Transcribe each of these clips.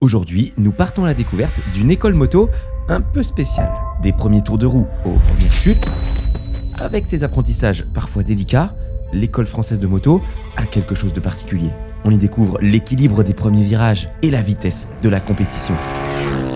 Aujourd'hui, nous partons à la découverte d'une école moto un peu spéciale. Des premiers tours de roue aux premières chutes. Avec ses apprentissages parfois délicats, l'école française de moto a quelque chose de particulier. On y découvre l'équilibre des premiers virages et la vitesse de la compétition.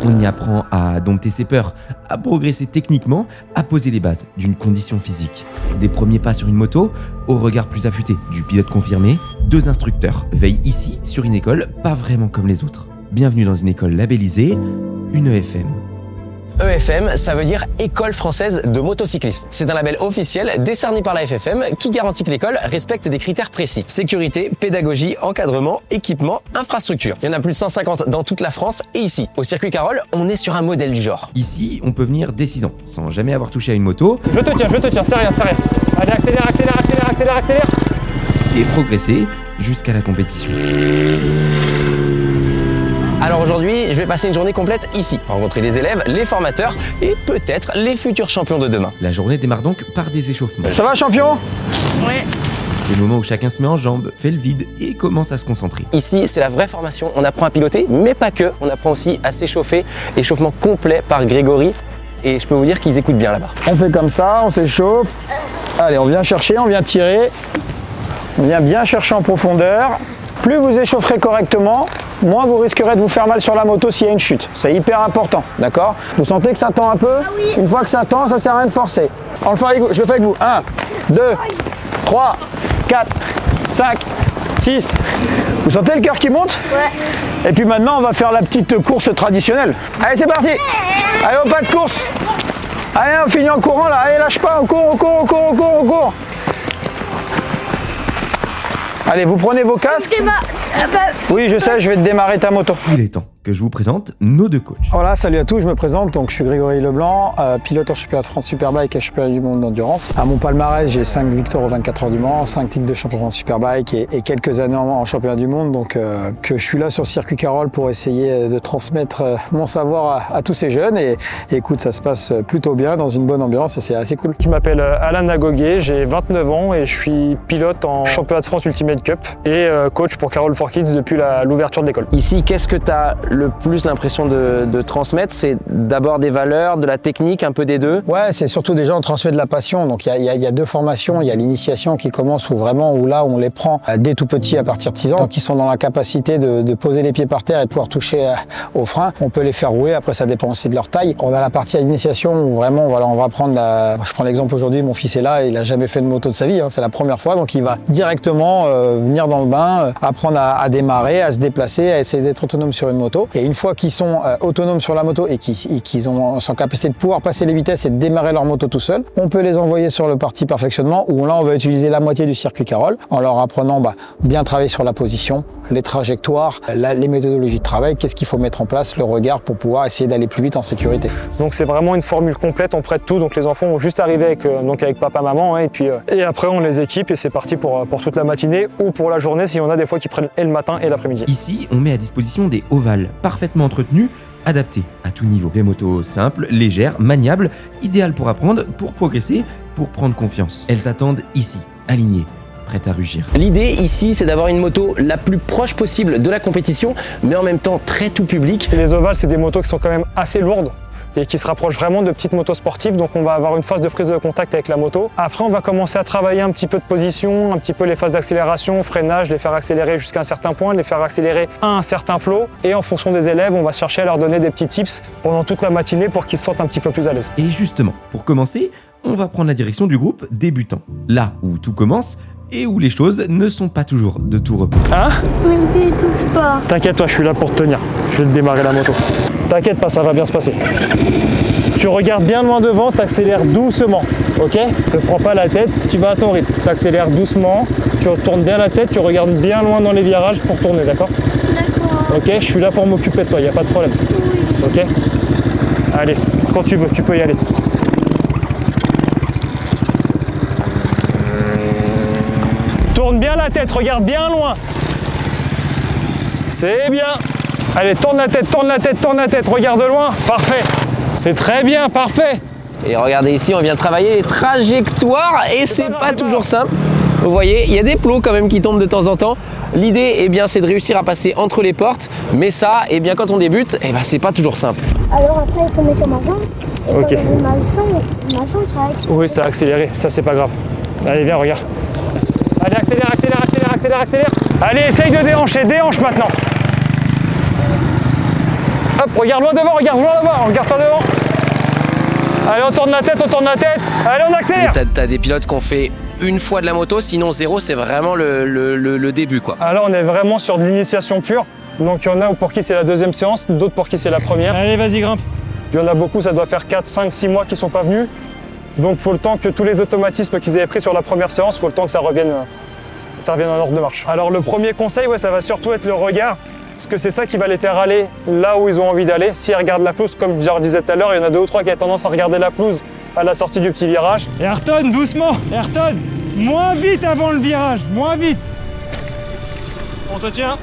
On y apprend à dompter ses peurs, à progresser techniquement, à poser les bases d'une condition physique. Des premiers pas sur une moto, au regard plus affûté du pilote confirmé, 2 instructeurs veillent ici sur une école pas vraiment comme les autres. Bienvenue dans une école labellisée, une EFM. EFM, ça veut dire École Française de Motocyclisme. C'est un label officiel décerné par la FFM qui garantit que l'école respecte des critères précis. Sécurité, pédagogie, encadrement, équipement, infrastructure. Il y en a plus de 150 dans toute la France et ici, au circuit Carole, on est sur un modèle du genre. Ici, on peut venir dès 6 ans, sans jamais avoir touché à une moto. Je te tiens, c'est rien. Allez, accélère. Et progresser jusqu'à la compétition. Alors aujourd'hui, je vais passer une journée complète ici, rencontrer les élèves, les formateurs et peut-être les futurs champions de demain. La journée démarre donc par des échauffements. Ça va, champion? Ouais. C'est le moment où chacun se met en jambes, fait le vide et commence à se concentrer. Ici, c'est la vraie formation. On apprend à piloter, mais pas que. On apprend aussi à s'échauffer. Échauffement complet par Grégory. Et je peux vous dire qu'ils écoutent bien là-bas. On fait comme ça, on s'échauffe. Allez, on vient chercher, on vient tirer. On vient bien chercher en profondeur. Plus vous échaufferez correctement, moins vous risquerez de vous faire mal sur la moto s'il y a une chute. C'est hyper important, d'accord? Vous sentez que ça tend un peu? oui. Une fois que ça tend, ça sert à rien de forcer. On le fait avec vous. Je le fais avec vous. 1, 2, 3, 4, 5, 6. Vous sentez le cœur qui monte? Ouais. Et puis maintenant, on va faire la petite course traditionnelle. Allez, c'est parti! Allez, au pas de course! Allez, on finit en courant là. Allez, lâche pas, on court! Allez, vous prenez vos casques. Oui, je sais, je vais te démarrer ta moto. Il est temps que je vous présente nos 2 coachs. Voilà, salut à tous, je me présente, donc je suis Grégory Leblanc, pilote en championnat de France Superbike et championnat du monde d'endurance. À mon palmarès, j'ai 5 victoires aux 24 heures du Mans, 5 titres de champion de France Superbike et quelques années en championnat du monde, donc que je suis là sur le circuit Carole pour essayer de transmettre mon savoir à tous ces jeunes et écoute, ça se passe plutôt bien dans une bonne ambiance et c'est assez cool. Je m'appelle Alain Nagoguet, j'ai 29 ans et je suis pilote en championnat de France Ultimate Cup et coach pour Carole for Kids depuis l'ouverture de l'école. Ici, qu'est-ce que tu as le plus l'impression de transmettre? C'est d'abord des valeurs, de la technique, un peu des deux? Ouais, c'est surtout déjà on transmet de la passion. Donc il y a 2 formations. Il y a l'initiation qui commence où là on les prend dès tout petit à partir de 6 ans. Donc ils sont dans la capacité de poser les pieds par terre et de pouvoir toucher au frein. On peut les faire rouler. Après ça dépend aussi de leur taille. On a la partie à l'initiation où vraiment voilà, on va prendre je prends l'exemple aujourd'hui, mon fils est là, il a jamais fait de moto de sa vie. C'est la première fois. Donc il va directement venir dans le bain, apprendre à démarrer, à se déplacer, à essayer d'être autonome sur une moto. Et une fois qu'ils sont autonomes sur la moto et qu'ils sont en capacité de pouvoir passer les vitesses et de démarrer leur moto tout seul, on peut les envoyer sur le parti perfectionnement où là on va utiliser la moitié du circuit Carole en leur apprenant bien travailler sur la position, les trajectoires, les méthodologies de travail, qu'est-ce qu'il faut mettre en place, le regard pour pouvoir essayer d'aller plus vite en sécurité. Donc c'est vraiment une formule complète, on prête tout, donc les enfants vont juste arriver avec papa, maman et après on les équipe et c'est parti pour toute la matinée ou pour la journée s'il y en a des fois qui prennent et le matin et l'après-midi. Ici, on met à disposition des ovales parfaitement entretenus, adaptés à tout niveau. Des motos simples, légères, maniables, idéales pour apprendre, pour progresser, pour prendre confiance. Elles attendent ici, alignées, prêtes à rugir. L'idée ici, c'est d'avoir une moto la plus proche possible de la compétition, mais en même temps très tout public. Les ovales, c'est des motos qui sont quand même assez lourdes et qui se rapprochent vraiment de petites motos sportives, donc on va avoir une phase de prise de contact avec la moto. Après, on va commencer à travailler un petit peu de position, un petit peu les phases d'accélération, freinage, les faire accélérer jusqu'à un certain point, les faire accélérer à un certain flot. Et en fonction des élèves, on va chercher à leur donner des petits tips pendant toute la matinée pour qu'ils se sentent un petit peu plus à l'aise. Et justement, pour commencer, on va prendre la direction du groupe débutant. Là où tout commence et où les choses ne sont pas toujours de tout repos. Hein? Oui, ne touche pas. T'inquiète, toi, je suis là pour te tenir. Je vais te démarrer la moto. T'inquiète pas, ça va bien se passer. Tu regardes bien loin devant, t'accélères doucement, ok? Te prends pas la tête, tu vas à ton rythme. T'accélères doucement, tu retournes bien la tête, tu regardes bien loin dans les virages pour tourner, d'accord? D'accord. Ok, je suis là pour m'occuper de toi, y a pas de problème. Oui. Ok? Allez, quand tu veux, tu peux y aller. Tourne bien la tête, regarde bien loin. C'est bien. Allez, tourne la tête, regarde loin. Parfait. C'est très bien, parfait. Et regardez ici, on vient travailler les trajectoires et c'est pas toujours simple. Vous voyez, il y a des plots quand même qui tombent de temps en temps. L'idée, eh bien, c'est de réussir à passer entre les portes, mais ça, eh bien, quand on débute, eh ben, c'est pas toujours simple. Alors après, il tomber sur ma jambe. Et Ok. quand j'avais ma jambe, ça a accéléré. Oui, ça a accéléré, ça c'est pas grave. Allez, viens, regarde. Allez, accélère, accélère, accélère, accélère, accélère. Allez, essaye de déhancher, déhanche maintenant. Hop, regarde loin devant, regarde-toi devant. Allez, on tourne la tête, Allez, on accélère. T'as des pilotes qui ont fait une fois de la moto, sinon zéro, c'est vraiment le début, quoi. Alors, on est vraiment sur de l'initiation pure. Donc, il y en a pour qui c'est la deuxième séance, d'autres pour qui c'est la première. Allez, vas-y, grimpe. Il y en a beaucoup, ça doit faire 4, 5, 6 mois qu'ils sont pas venus. Donc, il faut le temps que tous les automatismes qu'ils avaient pris sur la première séance, il faut le temps que ça revienne en ordre de marche. Alors, le premier conseil, ouais, ça va surtout être le regard. Parce que c'est ça qui va les faire aller là où ils ont envie d'aller. S'ils regardent la pelouse, comme je disais tout à l'heure, il y en a 2 ou 3 qui ont tendance à regarder la pelouse à la sortie du petit virage. Ayrton, doucement. Ayrton, moins vite avant le virage, moins vite. On te tient.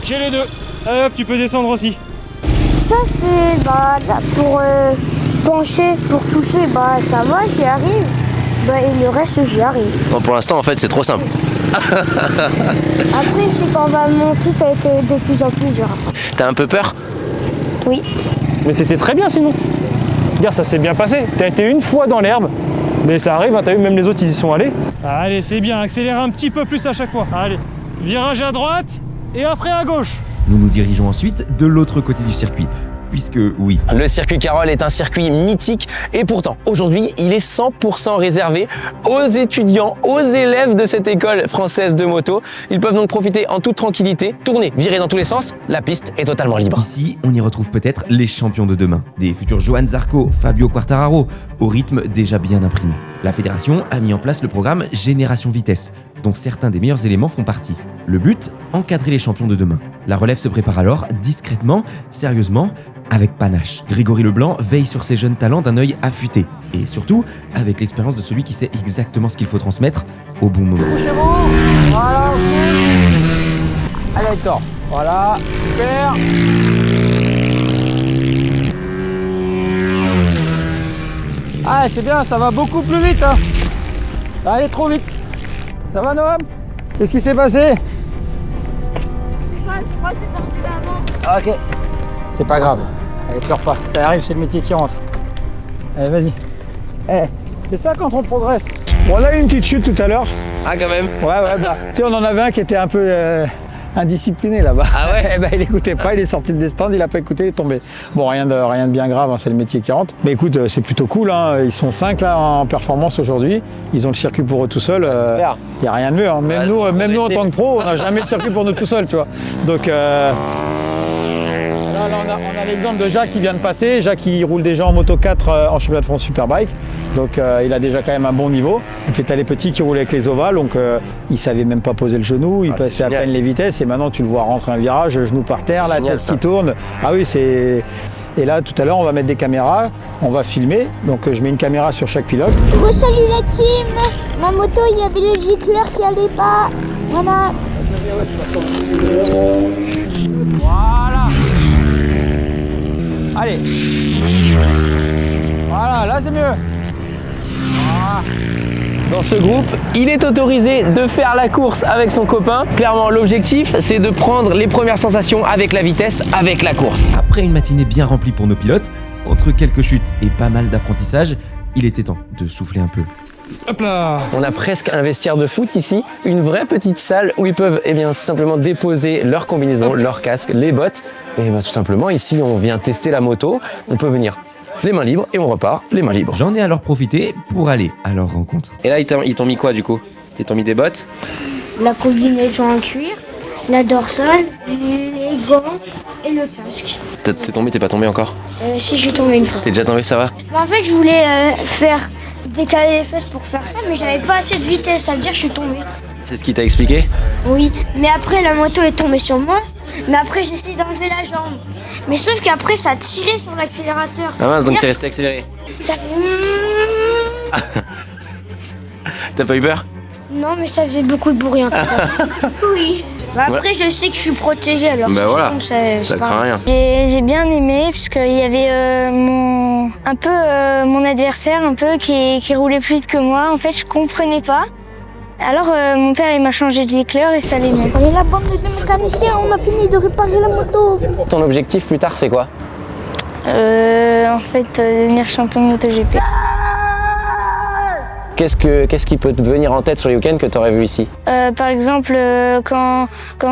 J'ai les deux. Allez hop, tu peux descendre aussi. Ça, c'est là, pour pencher, pour toucher, ça va, j'y arrive. Et le reste, j'y arrive. Bon, pour l'instant, en fait, c'est trop simple. Après, c'est quand on va monter, ça va être de plus en plus dur. T'as un peu peur? Oui. Mais c'était très bien sinon. Regarde, ça s'est bien passé. T'as été une fois dans l'herbe, mais ça arrive, hein, t'as vu, même les autres, ils y sont allés. Allez, c'est bien, accélère un petit peu plus à chaque fois. Allez, virage à droite et après à gauche. Nous nous dirigeons ensuite de l'autre côté du circuit, puisque oui, Le circuit Carole est un circuit mythique et pourtant, aujourd'hui, il est 100% réservé aux étudiants, aux élèves de cette école française de moto. Ils peuvent donc profiter en toute tranquillité, tourner, virer dans tous les sens. La piste est totalement libre. ici on y retrouve peut-être les champions de demain, des futurs Johan Zarco, Fabio Quartararo, au rythme déjà bien imprimé. La fédération a mis en place le programme Génération Vitesse, dont certains des meilleurs éléments font partie. Le but, encadrer les champions de demain. La relève se prépare alors discrètement, sérieusement, avec panache. Grégory Leblanc veille sur ces jeunes talents d'un œil affûté. Et surtout, avec l'expérience de celui qui sait exactement ce qu'il faut transmettre au bon moment. Voilà, ok. Allez, Hector. Voilà, super. Ah, c'est bien, ça va beaucoup plus vite. Hein. Ça va aller trop vite. Ça va, Noam? Qu'est-ce qui s'est passé? Ok. C'est pas grave. Allez, pleure pas. Ça arrive, c'est le métier qui rentre. Allez, vas-y. C'est ça quand on progresse. Bon, on a eu une petite chute tout à l'heure. Ah, quand même. Ouais, tu sais, on en avait un qui était un peu indiscipliné là-bas. Ah ouais? Il écoutait pas, il est sorti des stands, il a pas écouté, il est tombé. Bon, rien de bien grave, hein, c'est le métier qui rentre. Mais écoute, c'est plutôt cool, hein. Ils sont 5 là en performance aujourd'hui. Ils ont le circuit pour eux tout seuls. Il n'y a rien de mieux. Hein. Même nous, en tant que pro, on n'a jamais le circuit pour nous tout seuls, tu vois. Donc là, on a l'exemple de Jacques qui vient de passer. Jacques, il roule déjà en Moto 4 en championnat de France Superbike. Donc il a déjà quand même un bon niveau. Et puis tu as les petits qui roulent avec les ovales, donc il ne savait même pas poser le genou, il passait à peine les vitesses et maintenant tu le vois rentrer un virage, genou par terre, la tête qui tourne. Ah oui, c'est... Et là tout à l'heure on va mettre des caméras, on va filmer, donc je mets une caméra sur chaque pilote. Salut la team. Ma moto, il y avait le gicleur qui allait pas. Voilà. Voilà. Allez. Voilà, là c'est mieux. Dans ce groupe, il est autorisé de faire la course avec son copain. Clairement, l'objectif, c'est de prendre les premières sensations avec la vitesse, avec la course. Après une matinée bien remplie pour nos pilotes, entre quelques chutes et pas mal d'apprentissage, il était temps de souffler un peu. Hop là. On a presque un vestiaire de foot ici, une vraie petite salle où ils peuvent tout simplement déposer leurs combinaisons, leurs casques, les bottes. Et tout simplement, ici, on vient tester la moto. On peut venir les mains libres et on repart les mains libres. J'en ai alors profité pour aller à leur rencontre. Et là, ils t'ont mis quoi du coup? Ils t'ont mis des bottes? La combinaison en cuir, la dorsale, les gants et le casque. T'es tombé, t'es pas tombé encore? Si, j'ai tombé une fois. T'es déjà tombé, ça va? En fait, je voulais décaler les fesses pour faire ça, mais j'avais pas assez de vitesse, ça veut dire que je suis tombée. C'est ce qu'il t'a expliqué? Oui, mais après la moto est tombée sur moi, mais après j'ai essayé d'enlever la jambe. Mais sauf qu'après ça a tiré sur l'accélérateur. Ah mince, donc t'es resté accéléré. Ça fait... T'as pas eu peur? Non, mais ça faisait beaucoup de bruit en tout cas. Oui. Après, je sais que je suis protégée, alors si voilà. je tombe, c'est pas craint rien. J'ai bien aimé puisqu'il y avait mon adversaire un peu qui roulait plus vite que moi. En fait, je comprenais pas. Alors mon père il m'a changé de l'éclair et ça l'aimait. On est la bande de mécaniciens, on a fini de réparer la moto. Ton objectif plus tard, c'est quoi? En fait devenir champion de MotoGP. Qu'est-ce qui peut te venir en tête sur les week-ends que tu aurais vu ici? Par exemple quand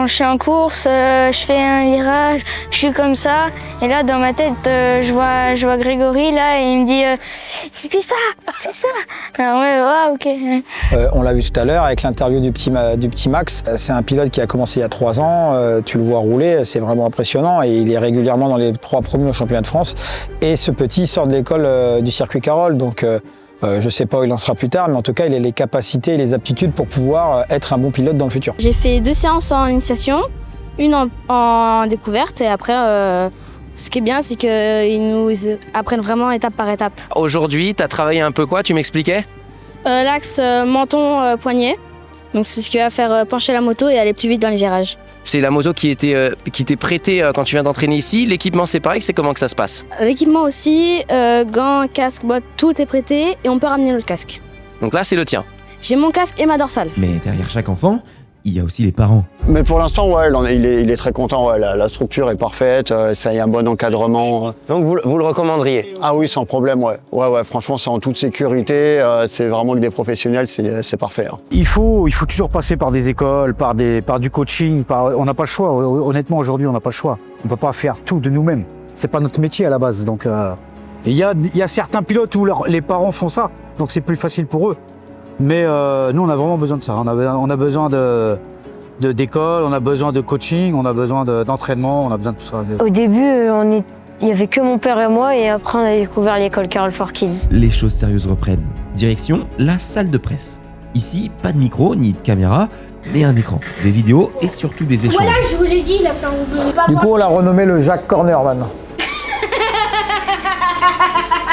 je suis en course, je fais un virage, je suis comme ça et là dans ma tête je vois Grégory là et il me dit fais ça. Alors ouais, ok. On l'a vu tout à l'heure avec l'interview du petit Max. C'est un pilote qui a commencé il y a 3 ans. Tu le vois rouler, c'est vraiment impressionnant et il est régulièrement dans les 3 premiers au championnat de France. Et ce petit sort de l'école du circuit Carole, donc je ne sais pas où il en sera plus tard, mais en tout cas, il a les capacités et les aptitudes pour pouvoir être un bon pilote dans le futur. J'ai fait 2 séances en initiation, une en découverte et après, ce qui est bien, c'est qu'ils nous apprennent vraiment étape par étape. Aujourd'hui, tu as travaillé un peu quoi? Tu m'expliquais? L'axe menton-poignet, donc c'est ce qui va faire pencher la moto et aller plus vite dans les virages. C'est la moto qui t'est prêtée quand tu viens d'entraîner ici. L'équipement, c'est pareil, c'est comment que ça se passe? L'équipement aussi, gants, casque, boîte, tout est prêté et on peut ramener notre casque. Donc là, c'est le tien. J'ai mon casque et ma dorsale. Mais derrière chaque enfant, il y a aussi les parents. Mais pour l'instant, ouais, il est très content. Ouais, la structure est parfaite, ça y a un bon encadrement. Donc vous le recommanderiez? Ah oui, sans problème, ouais. Ouais, franchement, c'est en toute sécurité. C'est vraiment que des professionnels, c'est parfait. Hein. Il faut toujours passer par des écoles, par du coaching. On n'a pas le choix. Honnêtement, aujourd'hui, on n'a pas le choix. On ne peut pas faire tout de nous-mêmes. C'est pas notre métier à la base. Donc, il y a certains pilotes où les parents font ça, donc c'est plus facile pour eux. Mais nous, on a vraiment besoin de ça. On a besoin d'école, on a besoin de coaching, on a besoin d'entraînement, on a besoin de tout ça. Au début, il n'y avait que mon père et moi, et après, on a découvert l'école Carole for Kids. Les choses sérieuses reprennent. Direction la salle de presse. Ici, pas de micro ni de caméra, mais un écran, des vidéos et surtout des échanges. Voilà, je vous l'ai dit, il a fait un Du coup, on l'a renommé le Jacques Corner maintenant.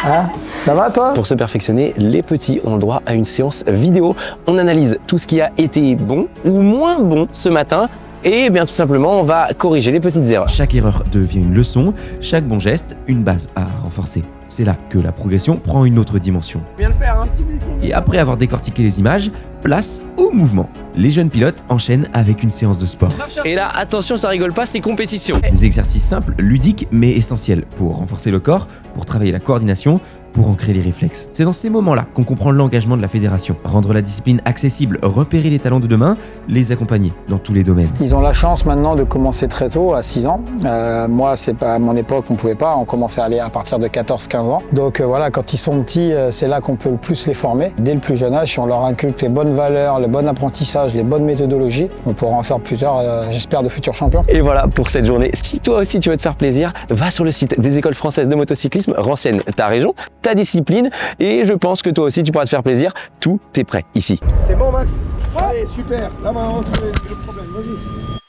Hein? Ça va toi? Pour se perfectionner, les petits ont le droit à une séance vidéo. On analyse tout ce qui a été bon ou moins bon ce matin. Et bien tout simplement, on va corriger les petites erreurs. Chaque erreur devient une leçon, chaque bon geste, une base à renforcer. C'est là que la progression prend une autre dimension. Bien le faire, hein. Et après avoir décortiqué les images, place au mouvement. Les jeunes pilotes enchaînent avec une séance de sport. Et là, attention, ça rigole pas, c'est compétition. Des exercices simples, ludiques, mais essentiels pour renforcer le corps, pour travailler la coordination, pour ancrer les réflexes. C'est dans ces moments-là qu'on comprend l'engagement de la fédération. Rendre la discipline accessible, repérer les talents de demain, les accompagner dans tous les domaines. Ils ont la chance maintenant de commencer très tôt, à 6 ans. Moi, c'est pas à mon époque, on pouvait pas. On commençait à aller à partir de 14-15 ans. Donc voilà, quand ils sont petits, c'est là qu'on peut le plus les former. Dès le plus jeune âge, si on leur inculque les bonnes valeurs, le bon apprentissage, les bonnes méthodologies, on pourra en faire plus tard, j'espère, de futurs champions. Et voilà pour cette journée. Si toi aussi tu veux te faire plaisir, va sur le site des écoles françaises de motocyclisme, renseigne ta région, ta discipline, et je pense que toi aussi tu pourras te faire plaisir. Tout est prêt ici. C'est bon, Max? Allez, super. Là, on va retrouver le problème. Vas-y.